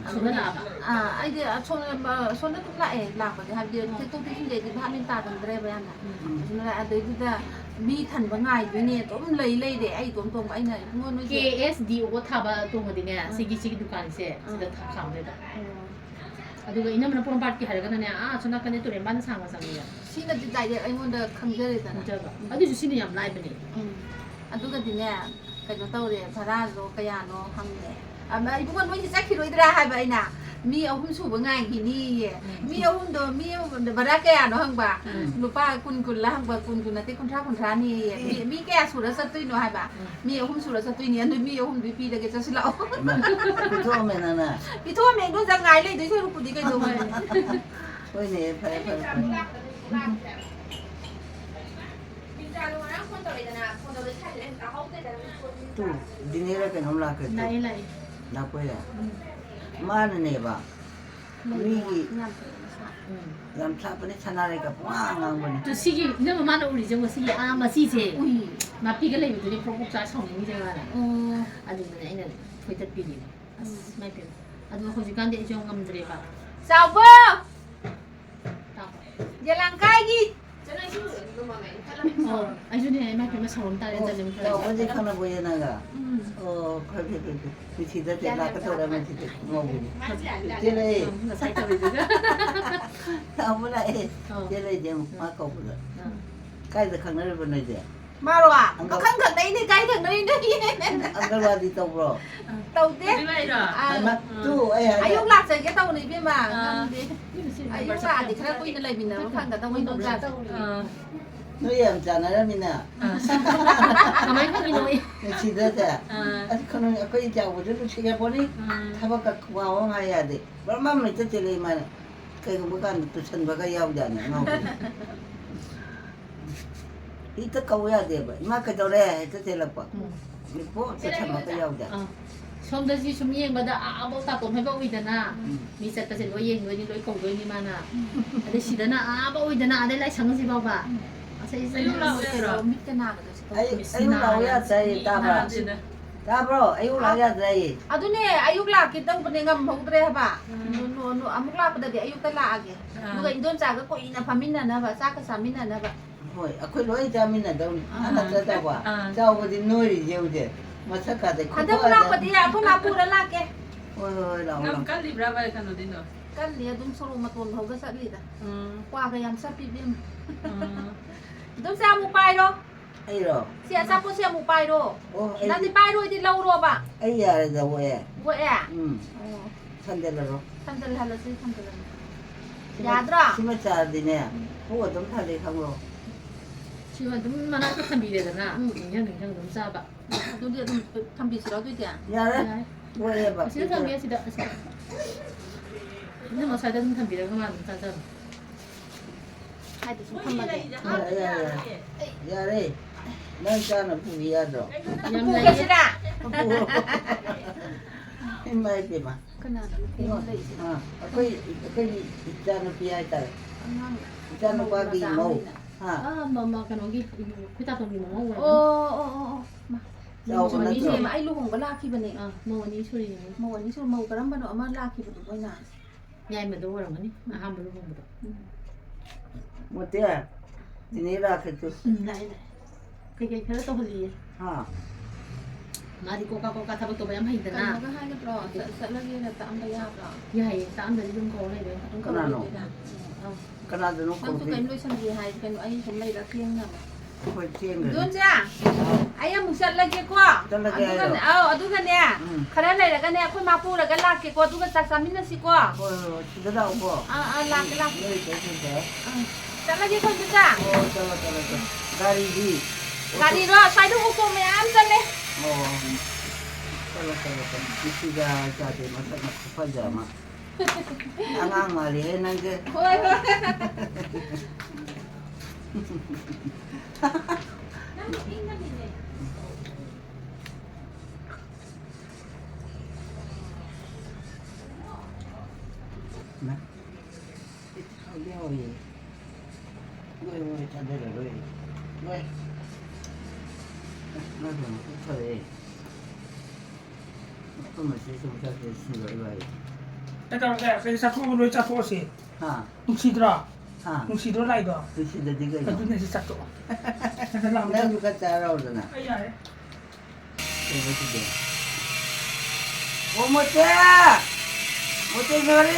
ꯑꯁꯣꯝꯗ ꯂꯥꯛꯑꯕ ꯑꯩꯗꯤ ꯁꯣꯝꯗ ꯑꯗꯨꯝ ꯂꯥꯛꯑꯦ ꯂꯥꯛꯄꯗꯤ ꯍꯥꯏꯕꯗꯤ ꯊꯦꯛꯇꯣꯛ ꯊꯦꯛꯆꯤꯟꯗꯩꯗꯤ ꯚꯥꯞ ꯃꯦꯟ ꯇꯥꯒꯟꯗ꯭ꯔꯦꯕ ꯌꯥꯝꯅ ꯑꯗꯨꯅ ꯂꯥꯛꯑꯦ ꯑꯗꯩꯗꯨꯗ ꯃꯤ ꯊꯟꯕ ꯉꯥꯏꯗꯣꯏꯅꯦ ꯑꯗꯨꯝ ꯂꯩꯔꯦ ꯑꯩ ꯏꯇꯣꯝ ꯇꯣꯡꯕ ꯑꯩꯅ ꯏꯕꯨꯡꯉꯣ ꯅꯣꯏꯁꯦ KSDO ꯊꯥꯕ ꯇꯣꯡꯉꯗꯤꯅꯦ ꯁꯤꯒꯤ ꯗꯨꯀꯥꯟꯁꯦ ꯁꯤꯗ ꯈꯥꯝꯗꯣꯏꯕ ꯑꯗꯨꯒ ꯏꯅꯝꯃꯅ ꯄꯣꯔꯣꯝꯄꯥꯠꯀꯤ ꯍꯥꯏꯔꯒꯅꯅꯦ ꯑꯁꯣꯝ ꯅꯥꯀꯟꯗ ꯇꯨꯔꯦꯟꯕꯥꯟꯗ ꯁꯥꯡꯅ ꯆꯪꯉꯦ ꯁꯤꯅꯗꯤ ꯗꯥꯏꯔꯦꯛ ꯑꯩꯉꯣꯟꯗ ꯈꯪꯖꯔꯦꯗꯅ ꯈꯪꯖꯕ ꯑꯗꯨꯏꯁꯨ ꯁꯤꯅ ꯌꯥꯝ ꯂꯥꯏꯕꯅꯦ ꯑꯗꯨꯒꯗꯤꯅꯦ ꯀꯩꯅꯣ ꯇꯧꯔꯦ ꯚꯔꯥꯗꯣ ꯀꯌꯥꯅꯣ ꯍꯪꯉꯦ ꯏꯕꯨꯡꯉꯣ ꯅꯣꯏꯁꯦ ꯆꯠꯈꯤꯔꯣꯏꯗ꯭ꯔꯥ ꯍꯥꯏꯕ ꯑꯩꯅ ꯃꯤ 3 수ꯕ ꯉꯥꯏꯈꯤꯅꯤꯌꯦ ꯃꯤ ꯑꯍꯨꯝꯗꯣ ꯚꯔꯥ ꯀꯌꯥꯅോ ꯍꯪꯕ ꯂꯨꯄꯥ 10 ꯍꯪꯕ 10 ꯅꯠꯇꯦ 30 ꯃꯤ ꯀꯌꯥ ꯁꯨꯔ चꯠꯇꯣꯏꯅꯣ ꯍꯥꯏꯕ ꯃꯤ 3 ꯁꯨꯔ चꯠꯇꯣꯏꯅꯤ ꯑꯗꯨ ꯃꯤ 3ꯗꯨ ꯄꯤꯔꯒꯦ ꯆꯠꯁꯤꯜꯂꯛꯑꯣ ꯄꯤꯊꯣꯛꯑꯝꯃꯦ ꯅꯪꯅ ꯄꯤꯊꯣꯛꯑꯝꯃꯦ ꯏꯟꯗꯣꯝꯆꯥ ꯉꯥꯏ ꯂꯩꯗꯣꯏ ꯁꯔꯨꯛꯄꯨꯗꯤ ꯀꯩꯗꯧꯕꯅꯦ ꯍꯣꯏꯅꯦ ꯐꯔꯦ ꯇꯨ ꯗꯤꯅꯦꯔ ꯀꯩꯅꯣꯝ ꯂꯥꯛꯈ꯭ꯔꯦ ꯂꯥꯛꯑꯦ ꯂꯥꯛꯄꯣꯏꯔꯦ ꯃꯥꯅꯅꯦꯕ ꯃꯤꯒꯤ ꯌꯥꯝ ꯊꯥꯞꯄꯅꯦ ꯁꯅꯥꯔꯩꯒ ꯄꯨꯡꯉꯥꯡ ꯉꯥꯡꯕꯅꯦ ꯇꯨ ꯁꯤꯒꯤ ꯏꯅꯝꯃ ꯃꯥꯅ ꯎꯔꯤꯁꯦ ꯉꯁꯤꯒꯤ ꯃꯁꯤꯁꯦ ꯅꯥꯄꯤꯒ ꯂꯩꯕꯗꯨꯅꯤ ꯄ꯭ꯔꯣꯛ ꯄ꯭ꯔꯣꯛ ꯆꯥ ꯁꯥꯎꯅꯤꯡꯉꯤꯁꯦ ꯃꯥꯅ ꯑꯗꯨꯗꯅꯦ ꯑꯩꯅ ꯊꯣꯏꯇꯠꯄꯤꯔꯤꯕ ꯑꯁ ꯃꯥꯏ ꯄꯦꯝꯃ ꯑꯗꯨꯒ ꯍꯧꯖꯤꯛꯀꯥꯟꯗꯤ ꯑꯩꯁꯨ ꯌꯥꯝ ꯉꯝꯗ꯭ꯔꯦꯕ ꯆꯥꯎꯕ ꯌꯦꯂꯥꯡꯀꯥꯏꯒꯤ ꯑꯩꯁꯨꯅꯦ ꯃꯥꯏ ꯄꯦꯝꯃ ꯁꯥꯎꯔꯝ ꯇꯥꯔꯦ ꯆꯥꯎꯕꯗꯤ ꯈꯪꯅꯕꯣꯌꯦ ꯅꯪꯒ ꯑꯣ ꯐꯔꯦ ꯃꯤꯊꯤꯗ ꯂꯥꯛꯀꯗꯧꯔ ꯃꯤꯊꯤꯗ ꯉꯧꯕꯅꯤ ꯆꯦꯜꯂꯛꯑꯦ ꯉꯁꯥꯏ ꯇꯧꯔꯤꯗꯨꯒ ꯆꯥꯎꯕ ꯂꯥꯛꯑꯦ ꯆꯦꯜꯂꯛꯏꯁꯦ ꯃꯥ ꯀꯧꯕꯗ ꯀꯥꯏꯗ ꯈꯪꯅꯔꯤꯕ ꯅꯣꯏꯗꯤ ꯃꯥꯔꯣ ꯈꯪꯅꯩꯅꯦ ꯀꯥꯏ ꯈꯪꯅꯩꯅꯦ ꯑꯪꯒꯜꯋꯥꯗꯤ ꯇꯧꯕ꯭ꯔꯣ ꯇꯧꯗꯦ ꯇꯨ ꯑꯩ ꯍꯥꯏꯒꯦ ꯑꯌꯨꯛ ꯂꯥꯛꯆꯒꯦ ꯇꯧꯅꯤ ꯏꯕꯦꯝꯃ ꯉꯝꯗꯦ ꯑꯌꯨꯛ ꯂꯥꯛꯑꯗꯤ ꯈꯔ ꯀꯨꯏꯅ ꯂꯩꯃꯤꯟꯅꯕ ꯐꯪꯒꯗꯧꯕ ꯏꯟꯗꯣꯝꯆꯥꯁꯦ ꯅꯣꯏ ꯌꯥꯝ ꯆꯥꯟꯅꯔꯝꯃꯤꯅ ꯀꯃꯥꯏꯅ ꯈꯪꯉꯤꯅꯣ ꯅꯨꯡꯁꯤꯗ꯭ꯔꯁꯦ ꯑꯁ ꯈꯪꯅ ꯑꯩꯈꯣꯏ ꯆꯥꯎꯕꯁꯨ ꯅꯨꯡꯁꯤꯒꯄꯣꯅꯤ ꯊꯕꯛꯀ ꯋꯥꯕ ꯍꯥꯏ ꯌꯥꯗꯦ ꯕꯔꯃꯥ ꯂꯩꯇ ꯆꯦꯜꯂꯛꯏ ꯃꯥꯅ ꯀꯩꯒꯨꯝꯕ ꯀꯥꯟꯗ ꯇꯨꯁꯟꯕꯒ ꯌꯥꯎꯖꯥꯠꯅꯤ ꯉꯥꯎꯕꯅꯤ ꯍꯦꯛꯇ ꯀꯧ ꯌꯥꯗꯦꯕ ꯏꯃꯥ ꯀꯩꯗꯧꯔꯦ ꯍꯦꯛꯇ ꯆꯦꯜꯂꯛꯄ ꯄꯣꯠ ꯇꯨꯁꯟꯕꯒ ꯌꯥꯎꯖꯥꯠꯅꯤ ꯁꯣꯝꯗꯁꯤ ꯁꯨꯝ ꯌꯦꯡꯕꯗ ꯑꯥꯕꯧ ꯇꯥꯇꯣꯟ ꯍꯣꯏꯕ ꯎꯏꯗꯅ ꯃꯤ ꯆꯠꯄꯁꯦ ꯂꯣꯏ ꯌꯦꯡꯗꯣꯏꯅꯤ ꯂꯣꯏ ꯀꯧꯗꯣꯏꯅꯤ ꯃꯥꯅ ꯑꯗꯩ ꯁꯤꯗꯅ ꯑꯥꯕꯧ ꯎꯏꯗꯅ ꯑꯗꯩ ꯂꯥꯏꯁꯪꯁꯤ ꯐꯥꯎꯕ ꯃꯤꯠꯀ ꯅꯥꯒꯗꯣꯏꯁꯦ ꯑꯌꯨꯛ ꯂꯥꯛꯑꯣ ꯌꯥꯗ꯭ꯔꯦ ꯇꯥꯕ꯭ꯔꯥ ꯇꯥꯕ꯭ꯔꯣ ꯑꯌꯨꯛ ꯂꯥꯛꯑꯣ ꯌꯥꯗ꯭ꯔꯦ ꯑꯗꯨꯅꯦ ꯑꯌꯨꯛ ꯂꯥꯛꯀꯦ ꯇꯧꯕꯅꯦ ꯉꯝꯍꯧꯗ꯭ꯔꯦ ꯍꯥꯏꯕ ꯑꯃꯨꯛ ꯂꯥꯛꯄꯗꯗꯤ ꯑꯌꯨꯛꯇ ꯂꯥꯛꯑꯒꯦ ꯑꯗꯨꯒ ꯏꯟꯗꯣꯝꯆꯥꯒ ꯀꯨꯏꯅ ꯐꯝꯃꯤꯟꯅꯅꯕ ꯆꯥꯛꯀ ꯆꯥꯃꯤꯟꯅꯅꯕ ꯍꯣꯏ ꯑꯩꯈꯣꯏ ꯂꯣꯏ ꯆꯥꯃꯤꯟꯅꯗꯧꯅꯤ ꯅꯠꯇ꯭ꯔ ꯆꯥꯎꯕ ꯆꯥꯎꯕꯗꯤ ꯅꯣꯏꯔꯤꯁꯦ ꯍꯧꯖꯤꯛ ꯃꯁꯛ ꯀꯥꯗꯩ ꯍꯟꯗꯛ ꯂꯥꯛꯄꯗꯤ ꯑꯩꯈꯣꯏ ꯃꯥ ꯄꯨꯔ ꯂꯥꯛꯀꯦ ꯍꯣꯏ ꯂꯥꯛꯑꯣ ꯂꯥꯛꯑꯣ ꯀꯜꯂꯤꯕ꯭ꯔꯥꯕ ꯀꯩꯅꯣꯗꯤꯅꯣ ꯀꯜꯂꯤ ꯑꯗꯨꯝ ꯁꯣꯔꯣꯛ ꯃꯇꯣꯟ ꯐꯥꯎꯕ ꯆꯠꯂꯤꯗ ꯀ꯭ꯋꯥꯒ ꯌꯥꯝ ꯆꯠꯄꯤ ꯏꯕꯦꯝꯃ ꯏꯟꯗꯣꯝꯆꯥ ꯑꯃꯨꯛ ꯄꯥꯏꯔꯣ ꯑꯩꯔꯣ เสียซาโปเสียหมูไปโด โอ้ นั่นที่ไปโดยที่เราโรบอ่ะ ꯑꯩ ꯌꯥꯔꯦꯗ ꯋꯦ ว่าแอะ ꯊꯟꯗꯦꯂꯔꯣ 탐들 할러지 탐들 야들아 심을 짜디네 보고 좀 탈리 하고 지금 좀 많아 또 탐비래잖아. 냉장 좀 싸봐. 너도 좀 탐비시라도 있대 야래 뭐 해봐 지금 탐비야 시다. 근데 뭐 살다 좀 탐비래 그만 짜자. 하여튼 좀 탐나게 야래 난 짜는 부위야죠 부가시라 힘마이 비마 그나 그거 있어 cái 짜는 비야 있다 짜는 과기 뭐 아, 뭐 그놈이 그다 돈이 뭐 어어어 Đâu mà mà đi nó mà ai lu hùng có la khi bên này 뭐 언니 소리 màวันนี้ชวนมาก็รำบ้านเอามาลาkhi bênด้วยนะ 야이면 너 그런 거니? 아, 한번 보고 보다. 못해 니네라 그랬어 그게 그래도 홀리. 마디 꼬까꼬까 타고 또 뭐야 กัน 힘드나? ก็ให้เรียบร้อยเสร็จแล้วนี่ตามไปยากหรอ 야이 땀들 좀 거네 왜. ต้องก็รู้นะ 그나도 ต้อง 놓고 สุกันด้วยฉันดีให้เป็นไอ้ผมไม่รักเที่ยงนะ 그걸 찌는 ดู 거야 จ้าไอ้ยังมึงเสร็จแล้วกี่กว่าดูกันเนี่ยขนาดไหนแล้วกันเนี่ยคุณมาพูดแล้วกันลากกี่กว่าดูกันสัก3 มินิสิกว่า 지더라고 뭐 ลาก 여기 계신데 เสร็จแล้วกี่คนจ้า 잘라 가리지 กาดีรอใช้ทุกอุปกรณ์อันจันเลย 잘라 이씨가 자대 맞다 급하지 않아 앙앙 말이 해는데 เฮ้ย 나 어디 왜 자대를 왜 나도 못해 그러면 세상 자대 쓰는 거 이거แต่ก็สักคนโดยจัดโพสิ 하 มึงชีดรา 하 มึงชีดอะไรก็ 드시다 네가 แต่ดูในสิสักตัวแต่ก็ลำ 내가 누가 따라오잖아 ไอ้ใหญ่ 이거 오 못해 못해 소리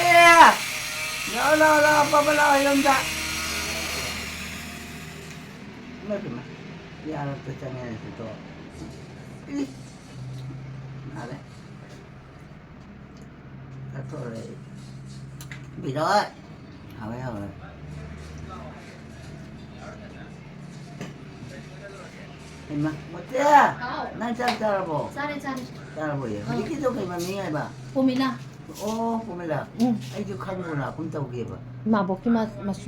나라 빠발라 이런다 뭐좀 야라 또 장애에서 또 나래 다토래 믿어 아왜요 임마 못해 난 잘 따라보 짜리 짜리. 따라보여 이렇게 좀 해봐 미야 해봐 봄이나. 오 보면라 응. 아이고 খাগুনা কোনটা উগিয়ে বা 마복이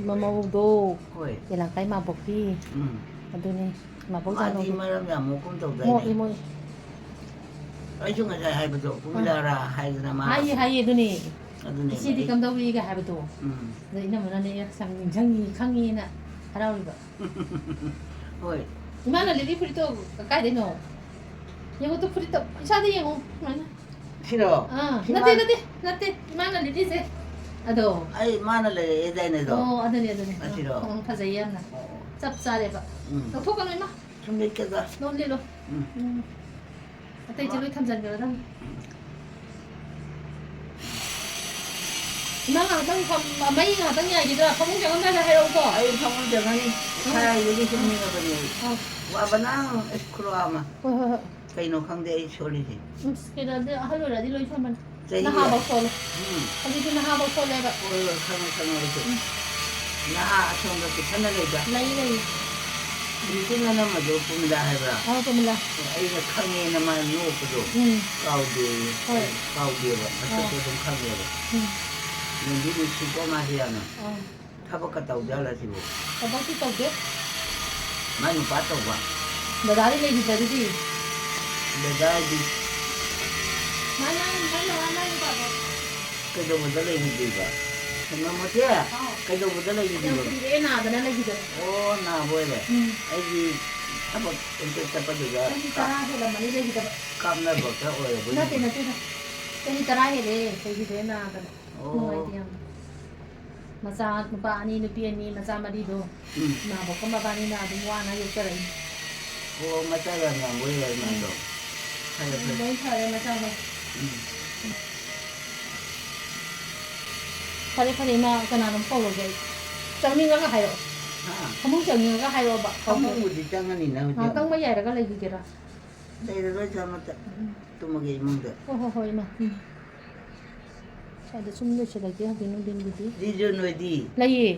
마마도 কই 얘랑 까이 마복이 아더니 마복 자노. আদি মারামে আমো কোনটা উদাই 뭐 이모. আইজুঙ্গা যাই হাইবতো কুমিলারা হাইজনা মা 하이 하이 더니. আদুনি 시디 감독이가 하버도. 너 이나 뭐라네 상상이 강이나 하라오리가. কই 이만한 레디 프리도 가까이 되노. 이것도 프리도 샤디 이거 뭐냐? 싫어 아, 나때 이만한 레디세. 아도. 아이 마늘에 에다이네도 아더니. 아, 싫어. 파자이야나. 짭짤해봐. 너 토가는 마. 좀 믿겠다 놀리로. 아때 이제 우리 탐장 거다. 이만한 마이가 어떤 이야기더라. 거문장 엄마가 해오고. 아이 성훈대가니 차라 여기 좀 내가버니 와바나 에스크로아마 그이노 강대 소리지 그래도 하루라 니로 있으면 제이야 나하 먹소로. 거기서 나하 먹소로 해봐. 오늘 강강하게 나 성덕이 편하게자 나이나이. 이제는 아마도 봅니다 해봐 그물라. 아이가 강에나만 누워도 응. 가우디에봐 아까도 좀 강해봐 눈이 쓰고 마시야는 타박 갔다 오지 알라시고 어떻게 떠게? 많이 봤다 봐 너 나를 얘기 들으지? 내가 이제 나는 봐봐. 그래도 못 달라지지 봐 정말 못해 그래도 못 달라지지 그냥 우리 애 낳아도 나를 얘기 들어. 오나 뭐래 응. 아이지 타박 언제 잡아주가 여기 따라 해라 많이 얘기 들어. 깜나 볼까 오래 보이지 나한테. 여기 따라 해래. 얘기 돼 나도. 오 maza nupa ani nupi ani maza marido na boko mabani na dumwa na yukare 오 맞다가 나 뭐야 이만도 하여 너희 차례 maza 나 파리 마 kana 좀 follow 게 정민가 하요 ꯐꯃꯨꯡ ꯆꯪꯉꯒ ꯍꯥꯏꯔꯣꯕ ꯐꯃꯨꯡꯕꯨꯗꯤ ꯆꯪꯉꯅꯤꯅ ꯍꯧꯖꯤꯛ ꯉꯥꯛꯇꯪ ꯌꯥꯏꯔꯒ ꯂꯩꯈꯤꯒꯦꯔꯥ ꯂꯩꯔꯔꯣꯏ ꯆꯥꯃꯠꯇ ꯇꯨꯝꯃꯒꯦ ꯏꯃꯨꯡꯗ ꯍꯣꯏ ꯍꯣꯏ ꯍꯣꯏ ꯏꯃꯥ ꯁ꯭ꯋꯥꯏꯗ ꯁꯨꯝ ꯂꯣꯏꯁꯤꯜꯂꯒꯦ ꯍꯧꯖꯤꯛ ꯅꯨꯡꯊꯤꯟꯒꯤꯗꯤ ꯖꯤꯖꯨ ꯅꯣꯏꯗꯤ ꯂꯩꯌꯦ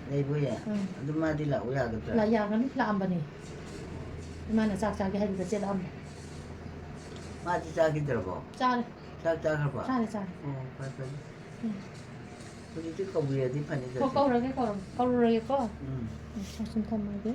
ꯂꯩꯕ ꯌꯥꯏ ꯑꯗꯨ ꯃꯥꯗꯤ ꯂꯥꯛꯎ ꯌꯥꯒꯗ꯭ꯔꯥ ꯌꯥꯒꯅꯤ ꯂꯥꯛꯑꯝꯕꯅꯤ ꯏꯃꯥꯅ ꯆꯥꯛ ꯆꯥꯒꯦ ꯍꯥꯏꯗꯨꯗ ꯆꯦꯜꯂꯛꯑꯝꯕ ꯃꯥꯗꯤ ꯆꯥꯈꯤꯗ꯭ꯔꯕꯣ ꯆꯥꯔꯦ ꯆꯥꯛ ꯆꯥꯈ꯭ꯔꯕ ꯆꯥꯔꯦ ꯆꯥꯔꯦ ꯑꯣ ꯐꯔꯦ ꯐꯔꯦ ꯍꯧꯖꯤꯛꯇꯤ ꯀꯧꯕꯤꯔꯗꯤ ꯐꯅꯤꯗ ꯀꯧꯔꯒꯦ ꯀꯧꯔꯨꯔꯒꯦꯀꯣ ꯎꯝ ꯁꯨꯝ ꯊꯝꯃꯒꯦ